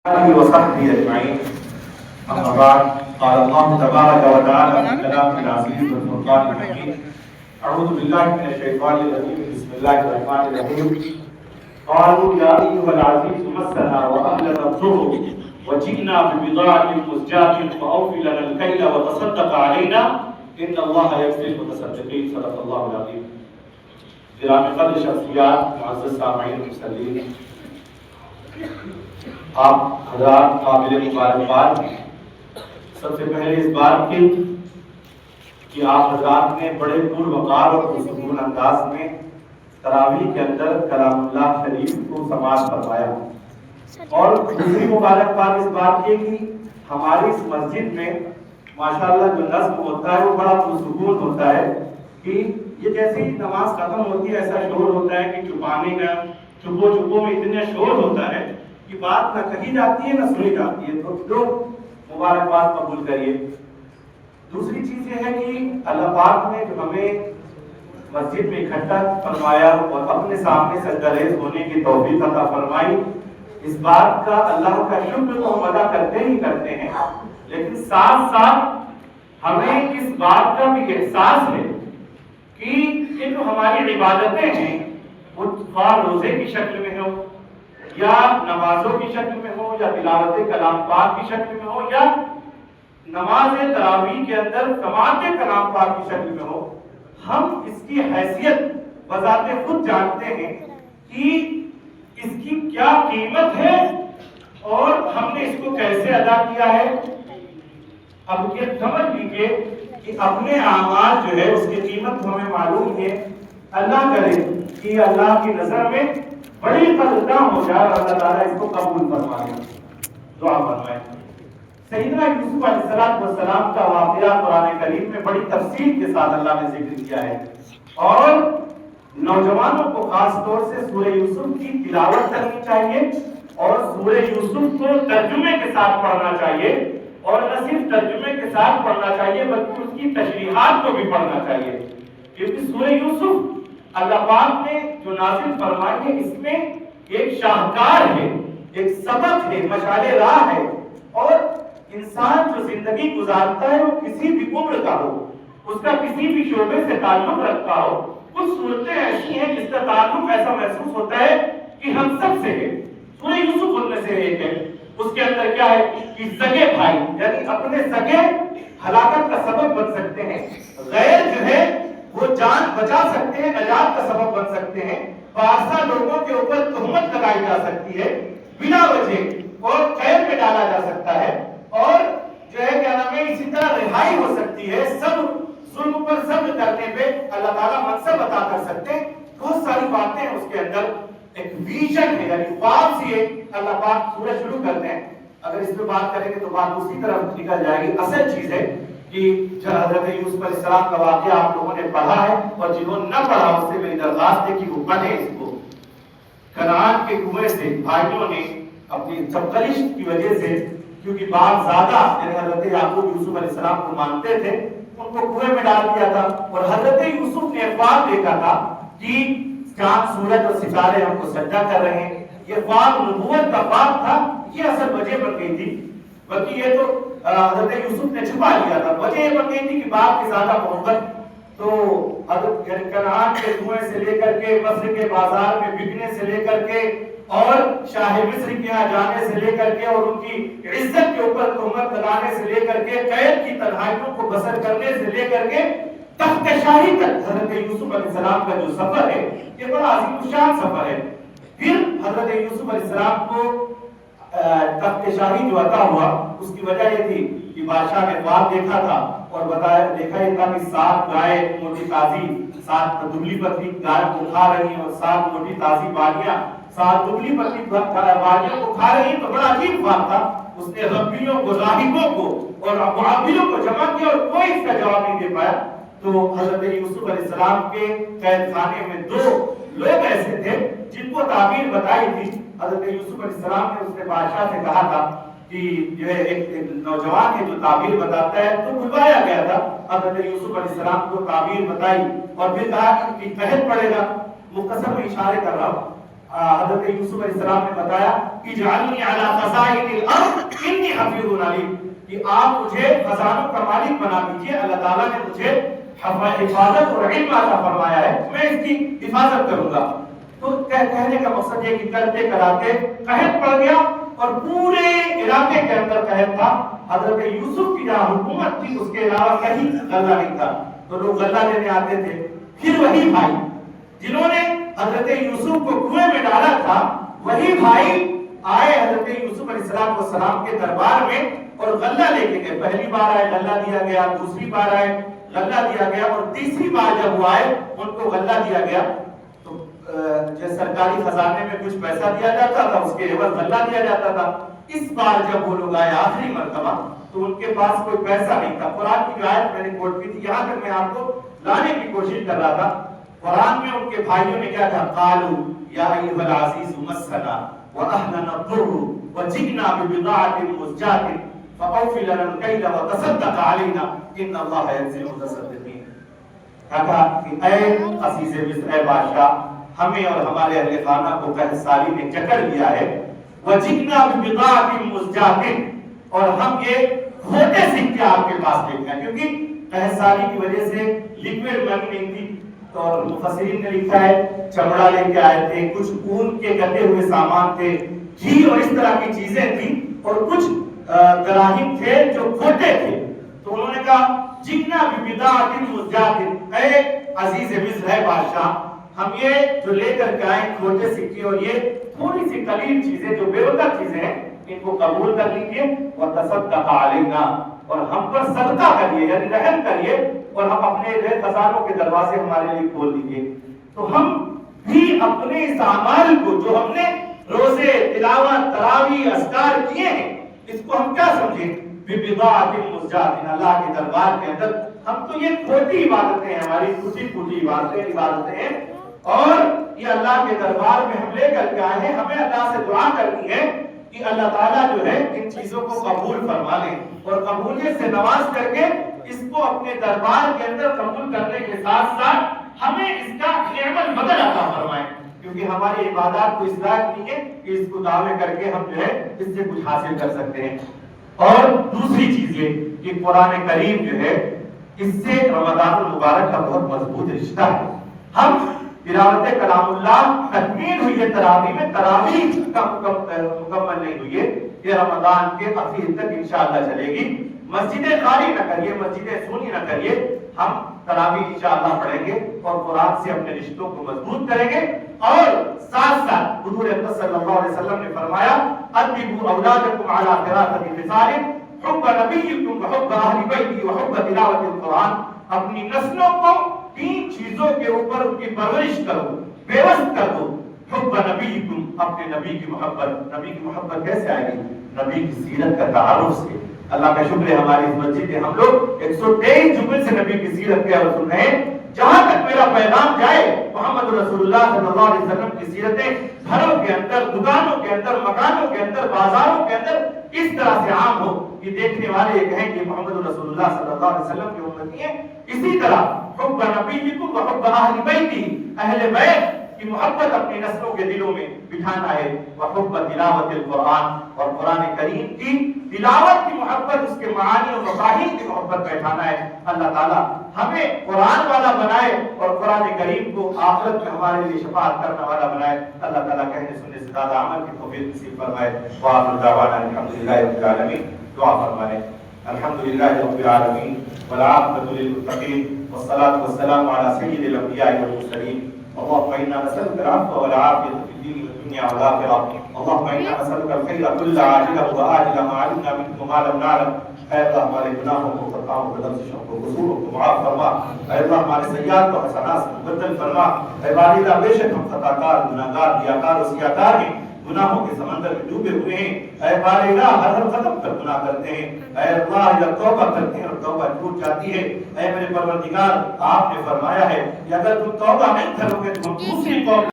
آله وصحبه أجمعين. أما بعد، قال الله تبارك وتعالى في كلامه العزيز والفرقان الحميد: أعوذ بالله من الشيطان الرجيم، بسم الله الرحمن الرحيم. قالوا يا أيها العزيز مسنا وأهلنا الضر وجئنا ببضاعة مزجاة فأوف لنا الكيل وتصدق علينا إن الله يجزي المتصدقين. صدق الله العظيم. گرامی قدر شخصیات، معزز سامعین المصلین، آپ حضرات قابل مبارکباد. سب سے پہلے اس بات کی کہ آپ حضرات نے بڑے پروقار اور پرسکون انداز میں تراویح کے اندر کلام اللہ شریف کو سماعت فرمایا. اور دوسری مبارکباد اس بات کی کہ ہماری اس مسجد میں ماشاءاللہ جو نظم ہوتا ہے وہ بڑا پرسکون ہوتا ہے کہ یہ جیسے ہی نماز ختم ہوتی ہے ایسا شور ہوتا ہے کہ چھپانے کا چھپو میں اتنا شور ہوتا ہے کہ بات نہ کہی جاتی ہے نہ سنی جاتی ہے. تو لوگ مبارکباد قبول کریے. دوسری چیز یہ ہے کہ اللہ پاک نے جو ہمیں مسجد میں اکٹھا فرمایا اور اپنے سامنے سجدہ ریز ہونے کی توفیق عطا فرمائی، اس بات کا اللہ کا شکر تو ہم ادا کرتے ہی کرتے ہیں، لیکن ساتھ ساتھ ہمیں اس بات کا بھی احساس ہے کہ یہ جو ہماری عبادتیں ہیں وہ خواہ روزے کی شکل میں ہو یا نمازوں کی شکل میں ہو یا تلاوت کلام پاک کی شکل میں ہو یا نماز تراویح کے اندر سماعت کلام پاک کی شکل میں ہو، ہم اس کی حیثیت بذات خود جانتے ہیں کہ اس کی کیا قیمت ہے اور ہم نے اس کو کیسے ادا کیا ہے. اب یہ سمجھ لیجیے کہ اپنے اعمال جو ہے اس کی قیمت ہمیں معلوم ہے. اللہ کرے کہ اللہ کی نظر میں بڑی قدرداں ہو جائے اور اللہ تعالیٰ اس کو قبول فرمائے. دعا فرمائے. سیدنا یوسف علیہ السلام کا واقعہ قرآن کریم میں بڑی تفصیل کے ساتھ اللہ نے ذکر کیا ہے اور نوجوانوں کو خاص طور سے سورہ یوسف کی تلاوت کرنی چاہیے اور سورہ یوسف کو ترجمے کے ساتھ پڑھنا چاہیے اور نہ صرف ترجمے کے ساتھ پڑھنا چاہیے بلکہ اس کی تشریحات کو بھی پڑھنا چاہیے، کیونکہ سورہ یوسف اللہ پاک نے جو نازل فرمائی ہے اس میں ایک شاہکار ہے، ایک سبق ہے، مشعل راہ ہے. اور انسان جو زندگی گزارتا ہے وہ کسی بھی عمر کا ہو، اس کا کسی بھی شعبے سے تعلق رکھتا ہو، کچھ صورتیں ایسی ہیں جس کا تعلق ایسا محسوس ہوتا ہے کہ ہم سب سے ہے. سورہ یوسف ان میں سے ایک ہے. اس کے اندر کیا ہے کہ سگے بھائی یعنی اپنے سگے ہلاکت کا سبب بن سکتے ہیں، غیر جو ہے وہ جان بچا سکتے ہیں، نجات کا سبب بن سکتے ہیں، پارسا لوگوں کے اوپر تہمت لگائی جا سکتی ہے بلا وجہ اور قید میں ڈالا جا سکتا ہے اور جو ہے کیا نام ہے اسی طرح رہائی ہو سکتی ہے. سب ظلم پر صبر کرنے پہ اللہ تعالیٰ منصب عطا کر سکتے ہیں. بہت ساری باتیں ہیں اس کے اندر. ایک ویژن ہے یعنی خواب سے اللہ پاک سورہ شروع کرتے ہیں. اگر اس پہ بات کریں گے تو بات اسی طرف نکل جائے گی. اصل چیز ہے کہ حضرت یوسف علیہ السلام کا واقعہ آپ لوگوں نے پڑھا ہے اور جنہوں نے نہ پڑھا اس سے میری درخواست ہے کہ وہ پڑھیں اس کو. کنعان کے کنویں سے بھائیوں نے اپنی چپکلش کی وجہ سے، کیونکہ باپ زیادہ یعنی حضرت یعقوب یوسف علیہ السلام کو مانتے تھے، ان کو کنویں میں ڈال دیا تھا اور حضرت یوسف نے خواب دیکھا تھا کہ چاند سورج اور ستارے ہم کو سجدہ کر رہے ہیں. یہ خواب نبوت کا خواب تھا. یہ اصل وجہ بن گئی تھی، بلکہ یہ تو حضرت یوسف نے چھپا لیا تھا. وجہ یہ بن گئی تھی کہ باپ کی زیادہ محبت. تو حضرت کنعان کے کنویں سے لے کر کے مصر کے بازار میں بکنے سے لے کر کے اور شاہ مصر کے یہاں جانے سے لے کر کے اور ان کی عزت کے اوپر تہمت لگانے سے لے کر کے قید کی تنہائیوں کو بسر کرنے سے لے کر کے تخت شاہی تک حضرت یوسف علیہ السلام کا جو سفر ہے یہ بڑا عظیم الشان سفر ہے. پھر حضرت یوسف علیہ السلام کو تخت شاہی جو عطا ہوا اس کی وجہ یہ تھی کہ بادشاہ نے خواب دیکھا تھا اور بتایا دیکھا یہ تھا کہ 7 گائے موٹی تازی 7 دبلی پتلی گائے کو کھا رہی ہیں اور 7 موٹی تازی بالیاں 7 دبلی پتلی بالیوں کو کھا رہی ہیں. تو بڑا عجیب خواب تھا. اس نے ربیوں کو، راہبوں کو اور معابروں کو جمع کیا اور کوئی اس کا جواب نہیں دے پایا. تو حضرت یوسف علیہ السلام کے قید خانے میں 2 لوگ ایسے تھے جن کو تعبیر بتائی تھی. حضرت یوسف علیہ السلام نے اس نے بادشاہ سے کہا تھا کہ جو ہے ایک نوجوان ہے جو تعبیر بتاتا ہے، تو بلوایا گیا تھا. حضرت یوسف علیہ السلام کو تعبیر بتائی اور پھر کہا کہ قحط پڑے گا. مختصر میں اشارے کر رہا ہوں. حضرت یوسف علیہ السلام نے بتایا اجعلنی علی خزائن الارض انی حفیظ علیم، کہ آپ مجھے خزانوں کا مالک بنا دیجئے، اللہ تعالیٰ نے مجھے حفاظت اور علم عطا فرمایا ہے، میں اس کی حفاظت کروں گا۔ تو کہنے کا مقصد یہ کہ کرتے کراتے قحط پڑ گیا، اور پورے علاقے کے اندر قحط تھا۔ حضرت یوسف کی جہاں حکومت تھی اس کے علاوہ کہیں غلہ نہیں تھا، تو لوگ غلہ لینے آتے تھے۔ پھر وہی بھائی جنہوں نے حضرت یوسف کو کنویں میں ڈالا تھا، وہی بھائی آئے حضرت یوسف علیہ السلام کے دربار میں اور غلہ لے کے گئے۔ پہلی بار آئے غلہ دیا گیا، دوسری بار آئے غلہ دیا گیا، اور تیسری بار جب وہ آئے ان کو غلہ دیا گیا۔ تو جو سرکاری خزانے میں کچھ پیسہ دیا جاتا تھا اس کے عوض غلہ دیا جاتا تھا۔ اس بار جب وہ لوگ آئے آخری مرتبہ تو ان کے پاس کوئی پیسہ نہیں تھا۔ قرآن کی جو آیت میں نے کوٹ کی تھی، یہاں تک میں آپ کو لانے کی کوشش کر رہا تھا۔ قرآن میں ان کے بھائیوں نے کیا کہا؟ قالوا یا ایھا العزیز مسنا واہلنا الضر وجئنا ببضاعۃ مزجاۃ فاوف لنا الکیل وتصدق علینا ان اللہ یجزی المتصدقین۔ کہا کہ اے عزیز مصر، اے بادشاہ، ہمیں اور ہمارے اہل خانہ کو قحط سالی نے جکڑ لیا ہے، وجئنا ببضاعۃ مزجاۃ، اور ہم یہ کھوٹے سکے آپ کے پاس لے گئے، کیونکہ قحط سالی کی وجہ سے لیکوڈ منی نہیں تھی۔ تو مفسرین نے لکھا ہے چمڑا لے کے آئے تھے، کچھ اون کے گدے ہوئے سامان تھے، گھی اور اس طرح کی چیزیں تھیں، اور کچھ دراہم تھے جو کھوٹے تھے۔ تو انہوں نے کہا جئنا ببضاعۃ مزجاۃ، اے عزیز مصر، ہے بادشاہ، ہم یہ جو لے کر کے آئے کھوٹے سکے اور یہ تھوڑی سی قلیل چیزیں جو بے وقت چیزیں ہیں، ان کو قبول کر لیجیے، وتصدق علینا، اور ہم پر صدقہ کریے، یعنی رحم کریے، اور ہم اپنے خزانوں کے دروازے ہمارے لیے کھول دیجیے۔ تو ہم بھی اپنے اس اعمال کو جو ہم نے روزے، تلاوت، تراویح، اذکار کیے ہیں، اس کو ہم کیا سمجھیں؟ ببضاعۃ مزجاۃ، اللہ کے دربار کے اندر ہم تو یہ کھوٹی عبادتیں ہیں، ہماری ٹوٹی پھوٹی عبادتیں ہیں، اور یہ اللہ کے دربار میں ہم لے کر کے آئے ہیں۔ ہمیں اللہ سے دعا کرنی ہے کہ اللہ تعالیٰ جو ہے ان چیزوں کو قبول فرما لے، اور قبولیت سے نواز کر کے اس کو اپنے دربار کے اندر قبول کرنے کے ساتھ ساتھ ہمیں اس کا نعمت بدل عطا فرمائے، کیونکہ ہماری عبادات کو اس لائق نہیں ہے کہ اس کو دعوے کر کے ہم جو ہے اس سے کچھ حاصل کر سکتے ہیں۔ اور دوسری چیز یہ کہ قرآن کریم جو ہے اس سے رمضان المبارک کا بہت مضبوط رشتہ ہے۔ ہم تلاوت کلام اللہ تکمیل ہوئی ہے تراویح میں، تراویح کا مکمل نہیں ہوئی ہے، یہ رمضان کے اخیر تک انشاءاللہ چلے گی۔ مسجدیں خالی نہ کریے، مسجدیں سونی نہ کریے، ہم تراویح انشاءاللہ پڑھیں گے اور قرآن سے اپنے رشتوں کو مضبوط کریں گے۔ اور ساتھ ساتھ حضور اکرم صلی اللہ علیہ وسلم نے فرمایا ادبوا اولادکم علی قراءۃ الرسال حب نبیکم وحب اہل بیتی وحب تلاوت القرآن، اپنی نسلوں کو تین چیزوں کے اوپر ان کی پرورش کرو، پیوست کر دو۔ حب نبیکم، اپنے نبی کی محبت۔ نبی کی محبت کیسے آئے گی؟ نبی کی سیرت کا تعارف سے۔ اللہ کا شکر ہے ہماری اس مسجد میں ہم لوگ 123 جمل سے نبی کی سیرت کے اور سن رہے ہیں۔ جہاں تک میرا پیغام جائے محمد رسول اللہ صلی اللہ علیہ وسلم کی سیرتیں گھروں کے اندر، دکانوں کے اندر، مکانوں کے اندر، بازاروں کے اندر اس طرح سے عام ہو کہ دیکھنے والے یہ کہیں کہ محمد رسول اللہ صلی اللہ علیہ وسلم کی امتی ہیں۔ اسی طرح حب نبیکم وحب اہل بیتی، اہل بیت کی محبت اپنی نسلوں کے دلوں میں بٹھانا ہے۔ وحب تلاوت القرآن، اور قرآن کریم کی تلاوت کی محبت، اس کے معانی و مفاہیم کی محبت بیٹھانا ہے۔ اللہ تعالیٰ ہمیں قرآن والا بنائے اور قرآن کریم کو آخرت میں ہمارے لیے شفاعت کرنے والا بنائے۔ اللہ تعالیٰ کہنے سننے سے زیادہ عمل کی توفیق نصیب فرمائے۔ وآخر دعوانا الحمدللہ رب العالمین۔ دعا فرمائے۔ الحمدللہ رب العالمین والعاقبۃ للمتقین والصلاة والسلام علی سید الانبیاء والمرسلین۔ اللهم انا نسألك العفو والعافية في الدين والدنيا والآخرة، اللهم انا نسألك الخير كل عاجله وآجله ما علمنا منه وما لم نعلم۔ اے اللہ ہمارے گناہوں کو، خطاؤں کو، لفظوں کو، قصوروں کو معاف فرما۔ اے اللہ ہمارے سیئات کو حسنات سے مبدل فرما۔ اے باری اللہ بے شک ہم خطا کار، گناہ گار، ریاکار و سیاکار ہیں، گناہوں کے سمندر میں ڈوبے ہوئے ہیں۔ اے باری اللہ ہر قدم پر گناہ کرتے ہیں۔ اے اللہ جب توبہ کرتے ہیں اور توبہ ٹوٹ جاتی ہے، اے میرے پروردگار آپ نے فرمایا ہے کہ اگر تم توبہ نہیں کرو گے تو ہم دوسری قوم